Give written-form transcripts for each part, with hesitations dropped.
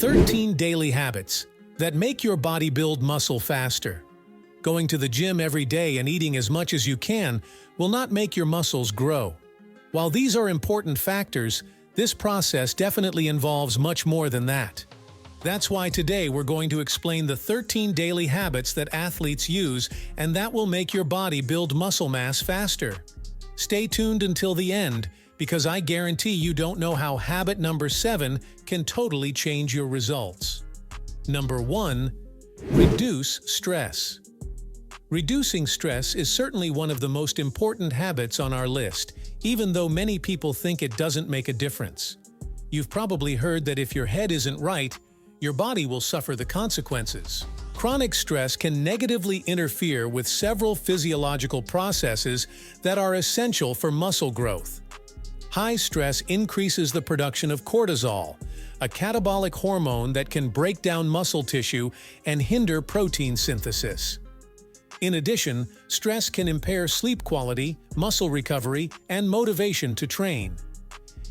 13 daily habits that make your body build muscle faster. Going to the gym every day and eating as much as you can will not make your muscles grow. While these are important factors, this process definitely involves much more than that. That's why today we're going to explain the 13 daily habits that athletes use and that will make your body build muscle mass faster. Stay tuned until the end, because I guarantee you don't know how habit number 7 can totally change your results. Number 1. Reduce stress. Reducing stress is certainly one of the most important habits on our list, even though many people think it doesn't make a difference. You've probably heard that if your head isn't right, your body will suffer the consequences. Chronic stress can negatively interfere with several physiological processes that are essential for muscle growth. High stress increases the production of cortisol, a catabolic hormone that can break down muscle tissue and hinder protein synthesis. In addition, stress can impair sleep quality, muscle recovery, and motivation to train.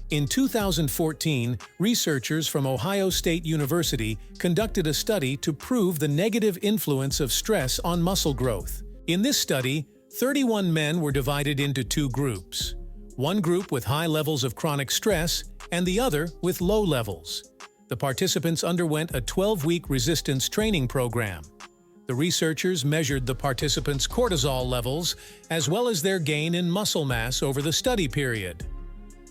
In 2014, researchers from Ohio State University conducted a study to prove the negative influence of stress on muscle growth. In this study, 31 men were divided into two groups. One group with high levels of chronic stress and the other with low levels. The participants underwent a 12-week resistance training program. The researchers measured the participants' cortisol levels as well as their gain in muscle mass over the study period.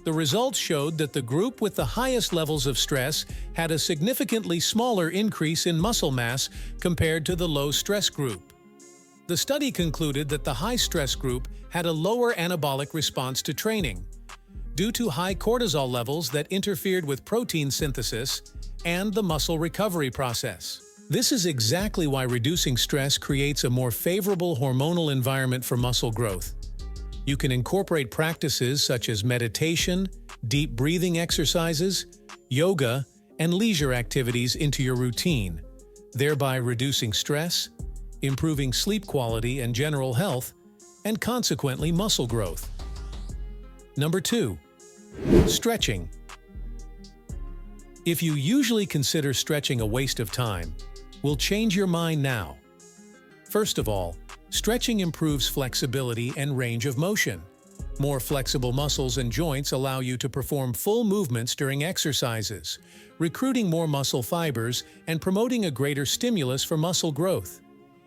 The results showed that the group with the highest levels of stress had a significantly smaller increase in muscle mass compared to the low-stress group. The study concluded that the high-stress group had a lower anabolic response to training, due to high cortisol levels that interfered with protein synthesis and the muscle recovery process. This is exactly why reducing stress creates a more favorable hormonal environment for muscle growth. You can incorporate practices such as meditation, deep breathing exercises, yoga, and leisure activities into your routine, thereby reducing stress, improving sleep quality and general health, and consequently muscle growth. Number 2. Stretching. If you usually consider stretching a waste of time, we'll change your mind now. First of all, stretching improves flexibility and range of motion. More flexible muscles and joints allow you to perform full movements during exercises, recruiting more muscle fibers and promoting a greater stimulus for muscle growth.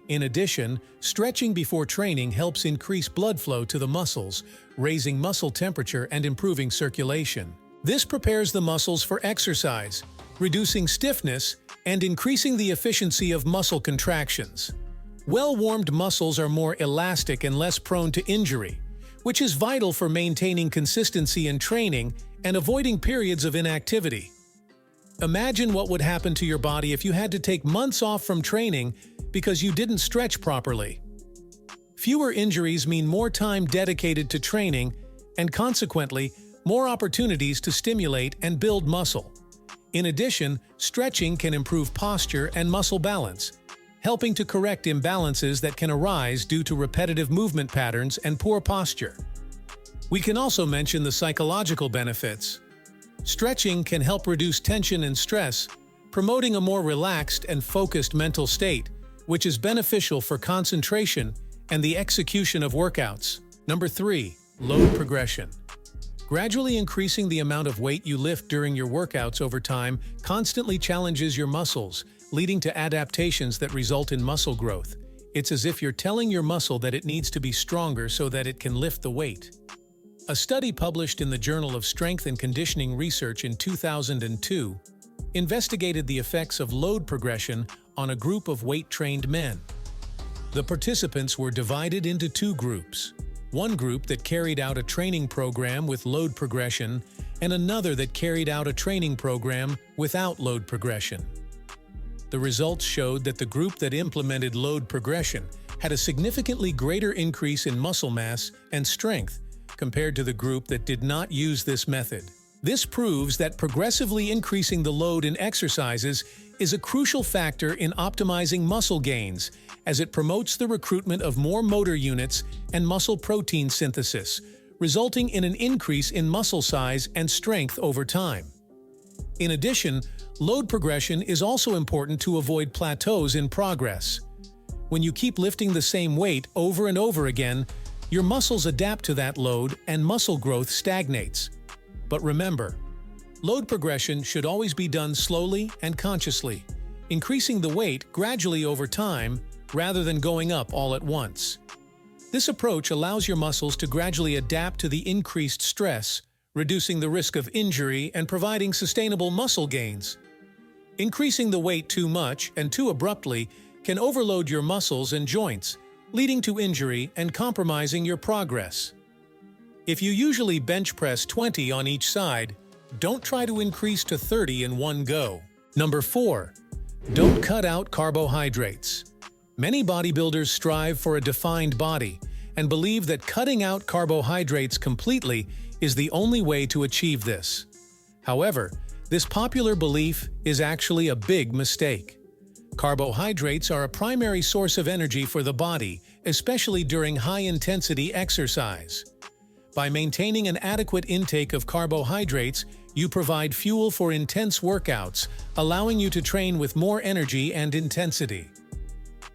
In addition, stretching before training helps increase blood flow to the muscles, raising muscle temperature and improving circulation. This prepares the muscles for exercise, reducing stiffness and increasing the efficiency of muscle contractions. Well-warmed muscles are more elastic and less prone to injury, which is vital for maintaining consistency in training and avoiding periods of inactivity. Imagine what would happen to your body if you had to take months off from training because you didn't stretch properly. Fewer injuries mean more time dedicated to training and, consequently, more opportunities to stimulate and build muscle. In addition, stretching can improve posture and muscle balance, helping to correct imbalances that can arise due to repetitive movement patterns and poor posture. We can also mention the psychological benefits. Stretching can help reduce tension and stress, promoting a more relaxed and focused mental state, which is beneficial for concentration and the execution of workouts. Number 3. Load progression. Gradually increasing the amount of weight you lift during your workouts over time constantly challenges your muscles, leading to adaptations that result in muscle growth. It's as if you're telling your muscle that it needs to be stronger so that it can lift the weight. A study published in the Journal of Strength and Conditioning Research in 2002 investigated the effects of load progression on a group of weight-trained men. The participants were divided into two groups. One group that carried out a training program with load progression and another that carried out a training program without load progression. The results showed that the group that implemented load progression had a significantly greater increase in muscle mass and strength compared to the group that did not use this method. This proves that progressively increasing the load in exercises is a crucial factor in optimizing muscle gains, as it promotes the recruitment of more motor units and muscle protein synthesis, resulting in an increase in muscle size and strength over time. In addition, load progression is also important to avoid plateaus in progress. When you keep lifting the same weight over and over again, your muscles adapt to that load and muscle growth stagnates. But remember, load progression should always be done slowly and consciously, increasing the weight gradually over time rather than going up all at once. This approach allows your muscles to gradually adapt to the increased stress, reducing the risk of injury and providing sustainable muscle gains. Increasing the weight too much and too abruptly can overload your muscles and joints, leading to injury and compromising your progress. If you usually bench press 20 on each side, don't try to increase to 30 in one go. Number 4. Don't cut out carbohydrates. Many bodybuilders strive for a defined body and believe that cutting out carbohydrates completely is the only way to achieve this. However, this popular belief is actually a big mistake. Carbohydrates are a primary source of energy for the body, especially during high-intensity exercise. By maintaining an adequate intake of carbohydrates, you provide fuel for intense workouts, allowing you to train with more energy and intensity.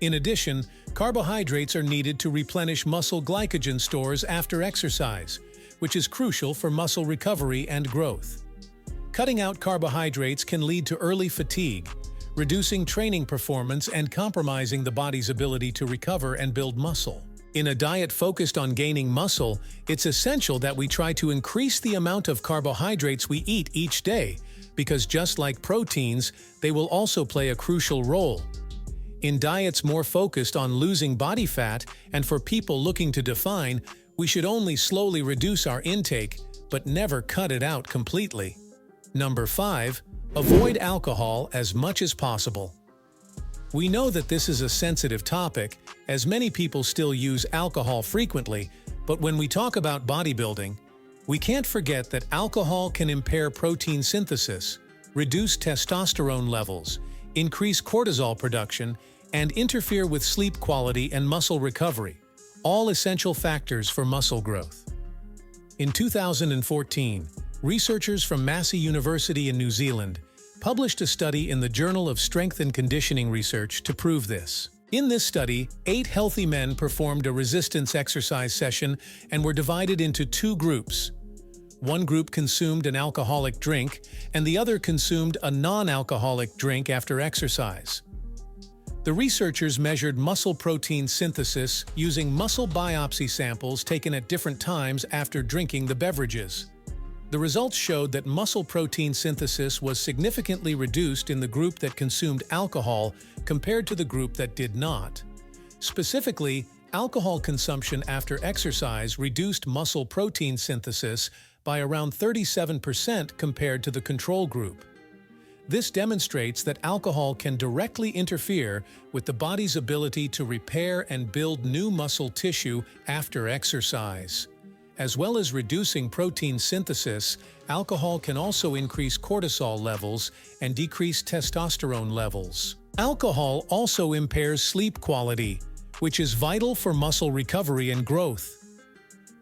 In addition, carbohydrates are needed to replenish muscle glycogen stores after exercise, which is crucial for muscle recovery and growth. Cutting out carbohydrates can lead to early fatigue, reducing training performance and compromising the body's ability to recover and build muscle. In a diet focused on gaining muscle, it's essential that we try to increase the amount of carbohydrates we eat each day, because just like proteins, they will also play a crucial role. In diets more focused on losing body fat and for people looking to define, we should only slowly reduce our intake, but never cut it out completely. Number 5. Avoid alcohol as much as possible. We know that this is a sensitive topic, as many people still use alcohol frequently, but when we talk about bodybuilding, we can't forget that alcohol can impair protein synthesis, reduce testosterone levels, increase cortisol production, and interfere with sleep quality and muscle recovery, all essential factors for muscle growth. In 2014, researchers from Massey University in New Zealand published a study in the Journal of Strength and Conditioning Research to prove this. In this study, 8 healthy men performed a resistance exercise session and were divided into 2 groups. One group consumed an alcoholic drink, and the other consumed a non-alcoholic drink after exercise. The researchers measured muscle protein synthesis using muscle biopsy samples taken at different times after drinking the beverages. The results showed that muscle protein synthesis was significantly reduced in the group that consumed alcohol compared to the group that did not. Specifically, alcohol consumption after exercise reduced muscle protein synthesis by around 37% compared to the control group. This demonstrates that alcohol can directly interfere with the body's ability to repair and build new muscle tissue after exercise. As well as reducing protein synthesis, alcohol can also increase cortisol levels and decrease testosterone levels. Alcohol also impairs sleep quality, which is vital for muscle recovery and growth.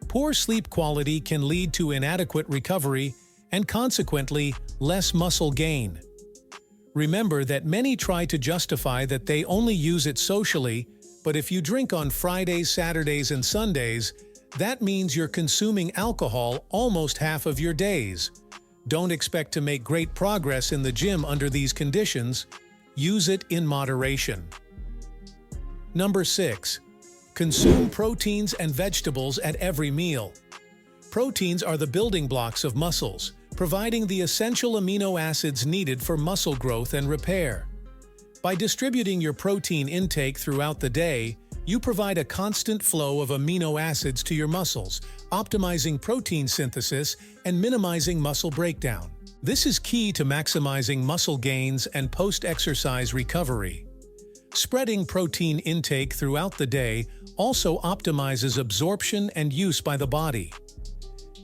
Poor sleep quality can lead to inadequate recovery and consequently less muscle gain. Remember that many try to justify that they only use it socially, but if you drink on Fridays, Saturdays, and Sundays, that means you're consuming alcohol almost half of your days. Don't expect to make great progress in the gym under these conditions. Use it in moderation. Number 6. Consume proteins and vegetables at every meal. Proteins are the building blocks of muscles, providing the essential amino acids needed for muscle growth and repair. By distributing your protein intake throughout the day, you provide a constant flow of amino acids to your muscles, optimizing protein synthesis and minimizing muscle breakdown. This is key to maximizing muscle gains and post-exercise recovery. Spreading protein intake throughout the day also optimizes absorption and use by the body.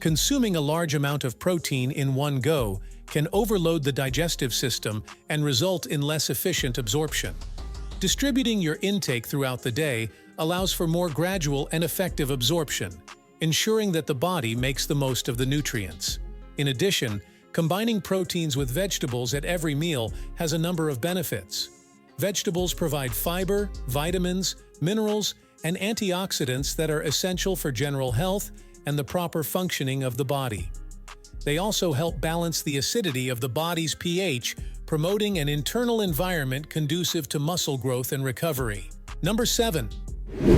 Consuming a large amount of protein in one go can overload the digestive system and result in less efficient absorption. Distributing your intake throughout the day allows for more gradual and effective absorption, ensuring that the body makes the most of the nutrients. In addition, Combining proteins with vegetables at every meal has a number of benefits. Vegetables provide fiber, vitamins, minerals, and antioxidants that are essential for general health and the proper functioning of the body. They also help balance the acidity of the body's pH, promoting an internal environment conducive to muscle growth and recovery. Number 7.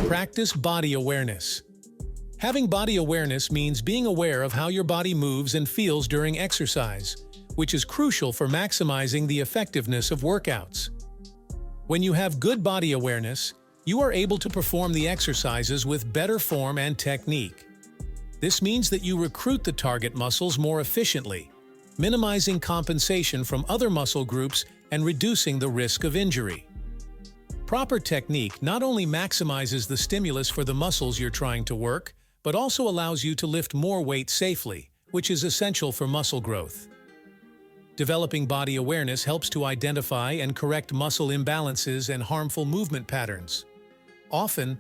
Practice body awareness. Having body awareness means being aware of how your body moves and feels during exercise, which is crucial for maximizing the effectiveness of workouts. When you have good body awareness, you are able to perform the exercises with better form and technique. This means that you recruit the target muscles more efficiently, minimizing compensation from other muscle groups and reducing the risk of injury. Proper technique not only maximizes the stimulus for the muscles you're trying to work, but also allows you to lift more weight safely, which is essential for muscle growth. Developing body awareness helps to identify and correct muscle imbalances and harmful movement patterns. Often,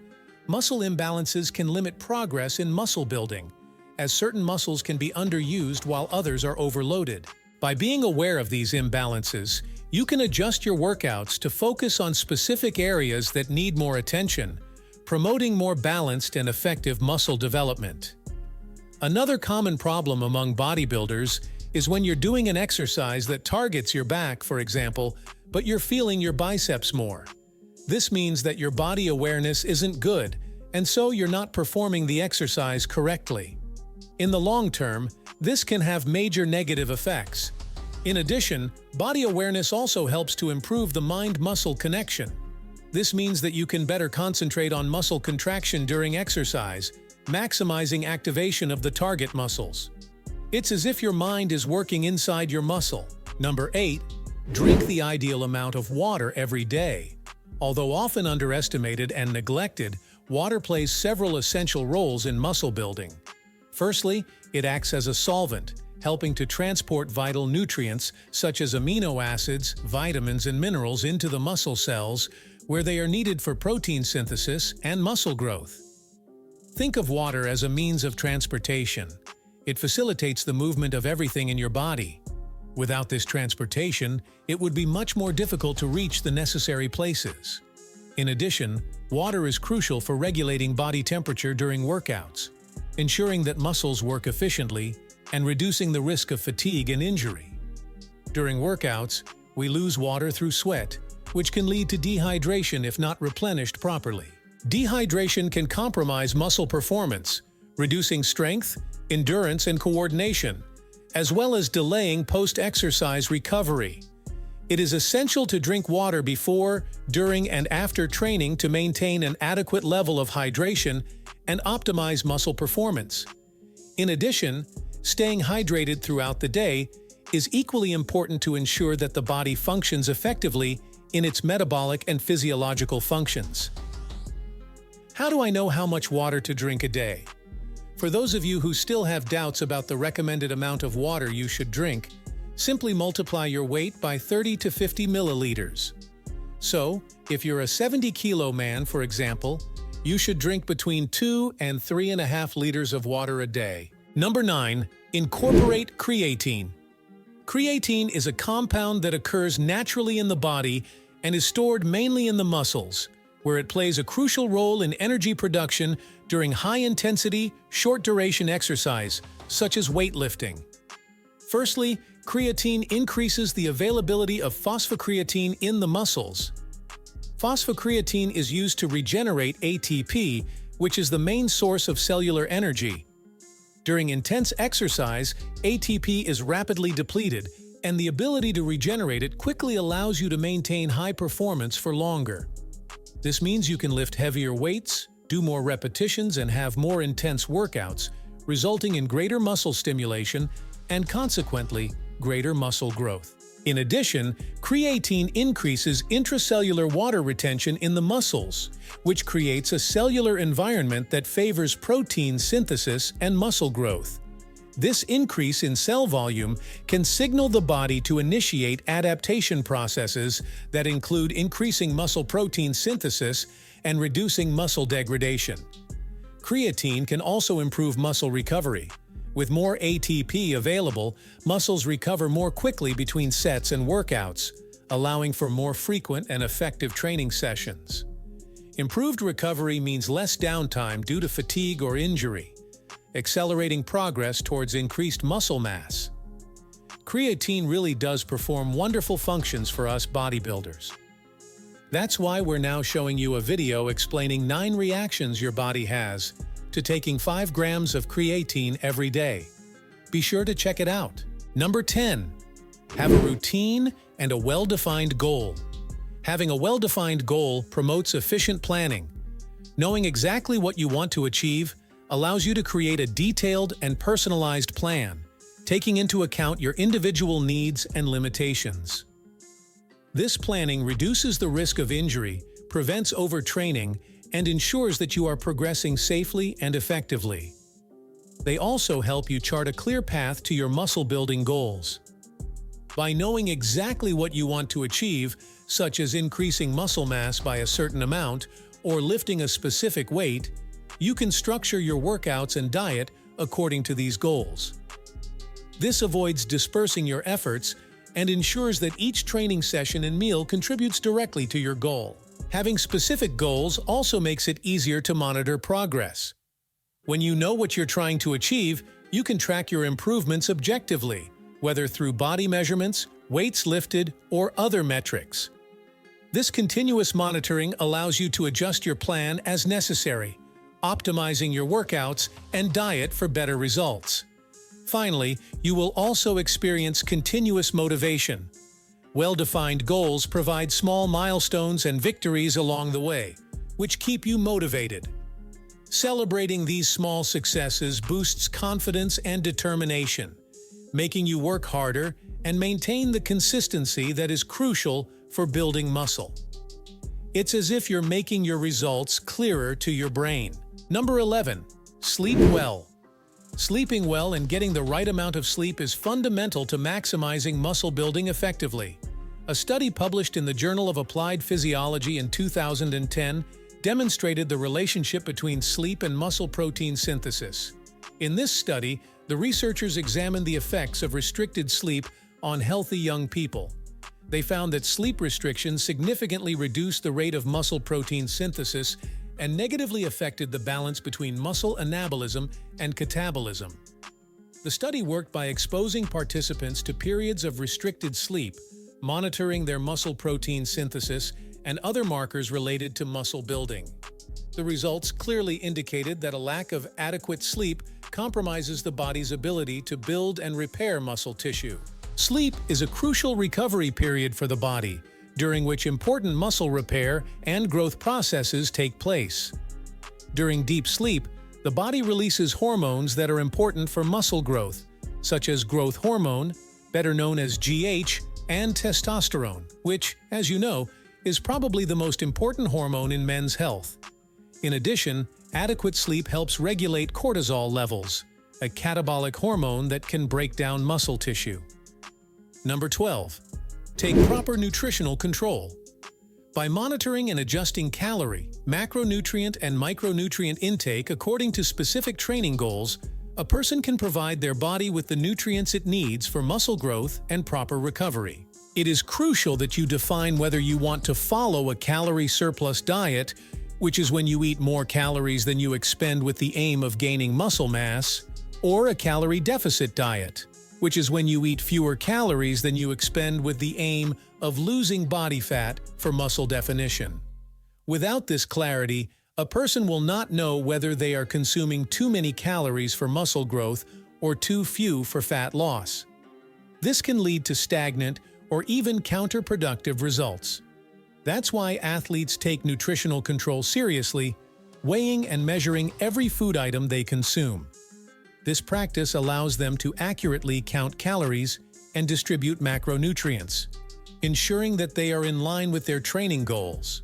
muscle imbalances can limit progress in muscle building, as certain muscles can be underused while others are overloaded. By being aware of these imbalances, you can adjust your workouts to focus on specific areas that need more attention, promoting more balanced and effective muscle development. Another common problem among bodybuilders is when you're doing an exercise that targets your back, for example, but you're feeling your biceps more. This means that your body awareness isn't good, and so you're not performing the exercise correctly. In the long term, this can have major negative effects. In addition, body awareness also helps to improve the mind-muscle connection. This means that you can better concentrate on muscle contraction during exercise, maximizing activation of the target muscles. It's as if your mind is working inside your muscle. Number 8. Drink the ideal amount of water every day. Although often underestimated and neglected, water plays several essential roles in muscle building. Firstly, it acts as a solvent, helping to transport vital nutrients such as amino acids, vitamins, and minerals into the muscle cells, where they are needed for protein synthesis and muscle growth. Think of water as a means of transportation. It facilitates the movement of everything in your body. Without this transportation, it would be much more difficult to reach the necessary places. In addition, water is crucial for regulating body temperature during workouts, ensuring that muscles work efficiently, and reducing the risk of fatigue and injury. During workouts, we lose water through sweat, which can lead to dehydration if not replenished properly. Dehydration can compromise muscle performance, reducing strength, endurance, and coordination, as well as delaying post-exercise recovery. It is essential to drink water before, during, and after training to maintain an adequate level of hydration and optimize muscle performance. In addition, staying hydrated throughout the day is equally important to ensure that the body functions effectively in its metabolic and physiological functions. How do I know how much water to drink a day? For those of you who still have doubts about the recommended amount of water you should drink, simply multiply your weight by 30 to 50 milliliters. So, if you're a 70-kilo man, for example, you should drink between 2 and 3.5 liters of water a day. Number 9. Incorporate creatine. Creatine is a compound that occurs naturally in the body and is stored mainly in the muscles, where it plays a crucial role in energy production during high-intensity, short-duration exercise, such as weightlifting. Firstly, creatine increases the availability of phosphocreatine in the muscles. Phosphocreatine is used to regenerate ATP, which is the main source of cellular energy. During intense exercise, ATP is rapidly depleted, and the ability to regenerate it quickly allows you to maintain high performance for longer. This means you can lift heavier weights, do more repetitions, and have more intense workouts, resulting in greater muscle stimulation and, consequently, greater muscle growth. In addition, creatine increases intracellular water retention in the muscles, which creates a cellular environment that favors protein synthesis and muscle growth. This increase in cell volume can signal the body to initiate adaptation processes that include increasing muscle protein synthesis and reducing muscle degradation. Creatine can also improve muscle recovery, With more ATP available, muscles recover more quickly between sets and workouts, allowing for more frequent and effective training sessions. Improved recovery means less downtime due to fatigue or injury, accelerating progress towards increased muscle mass. Creatine really does perform wonderful functions for us bodybuilders. That's why we're now showing you a video explaining 9 reactions your body has to taking 5 grams of creatine every day. Be sure to check it out. Number 10. Have a routine and a well-defined goal. Having a well-defined goal promotes efficient planning. Knowing exactly what you want to achieve allows you to create a detailed and personalized plan, taking into account your individual needs and limitations. This planning reduces the risk of injury, prevents overtraining, and ensures that you are progressing safely and effectively. They also help you chart a clear path to your muscle-building goals. By knowing exactly what you want to achieve, such as increasing muscle mass by a certain amount or lifting a specific weight, you can structure your workouts and diet according to these goals. This avoids dispersing your efforts and ensures that each training session and meal contributes directly to your goal. Having specific goals also makes it easier to monitor progress. When you know what you're trying to achieve, you can track your improvements objectively, whether through body measurements, weights lifted, or other metrics. This continuous monitoring allows you to adjust your plan as necessary, optimizing your workouts and diet for better results. Finally, you will also experience continuous motivation. Well-defined goals provide small milestones and victories along the way, which keep you motivated. Celebrating these small successes boosts confidence and determination, making you work harder and maintain the consistency that is crucial for building muscle. It's as if you're making your results clearer to your brain. Number 11. Sleep well. Sleeping well and getting the right amount of sleep is fundamental to maximizing muscle building effectively. A study published in the Journal of Applied Physiology in 2010 demonstrated the relationship between sleep and muscle protein synthesis. In this study, the researchers examined the effects of restricted sleep on healthy young people. They found that sleep restrictions significantly reduced the rate of muscle protein synthesis and negatively affected the balance between muscle anabolism and catabolism. The study worked by exposing participants to periods of restricted sleep, monitoring their muscle protein synthesis and other markers related to muscle building. The results clearly indicated that a lack of adequate sleep compromises the body's ability to build and repair muscle tissue. Sleep is a crucial recovery period for the body, during which important muscle repair and growth processes take place. During deep sleep, the body releases hormones that are important for muscle growth, such as growth hormone, better known as GH, and testosterone, which, as you know, is probably the most important hormone in men's health. In addition, adequate sleep helps regulate cortisol levels, a catabolic hormone that can break down muscle tissue. Number 12. Take proper nutritional control. By monitoring and adjusting calorie, macronutrient, and micronutrient intake according to specific training goals, a person can provide their body with the nutrients it needs for muscle growth and proper recovery. It is crucial that you define whether you want to follow a calorie surplus diet, which is when you eat more calories than you expend with the aim of gaining muscle mass, or a calorie deficit diet, which is when you eat fewer calories than you expend with the aim of losing body fat for muscle definition. Without this clarity, a person will not know whether they are consuming too many calories for muscle growth or too few for fat loss. This can lead to stagnant or even counterproductive results. That's why athletes take nutritional control seriously, weighing and measuring every food item they consume. This practice allows them to accurately count calories and distribute macronutrients, ensuring that they are in line with their training goals.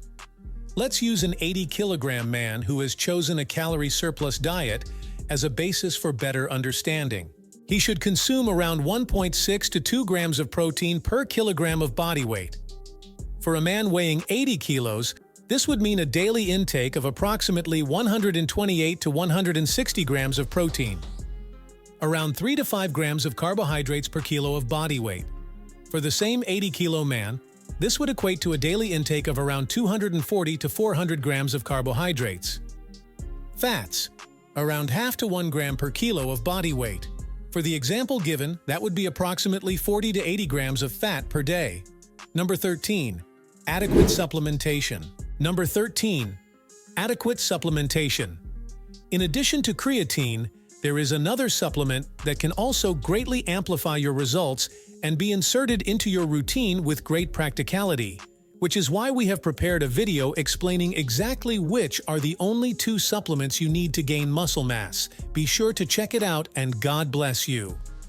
Let's use an 80-kilogram man who has chosen a calorie surplus diet as a basis for better understanding. He should consume around 1.6 to 2 grams of protein per kilogram of body weight. For a man weighing 80 kilos, this would mean a daily intake of approximately 128 to 160 grams of protein. around 3 to 5 grams of carbohydrates per kilo of body weight. For the same 80-kilo man, this would equate to a daily intake of around 240 to 400 grams of carbohydrates. Fats, around half to 1 gram per kilo of body weight. For the example given, that would be approximately 40 to 80 grams of fat per day. Number 13. Adequate supplementation. Number 13. Adequate supplementation. In addition to creatine, there is another supplement that can also greatly amplify your results and be inserted into your routine with great practicality, which is why we have prepared a video explaining exactly which are the only 2 supplements you need to gain muscle mass. Be sure to check it out, and God bless you.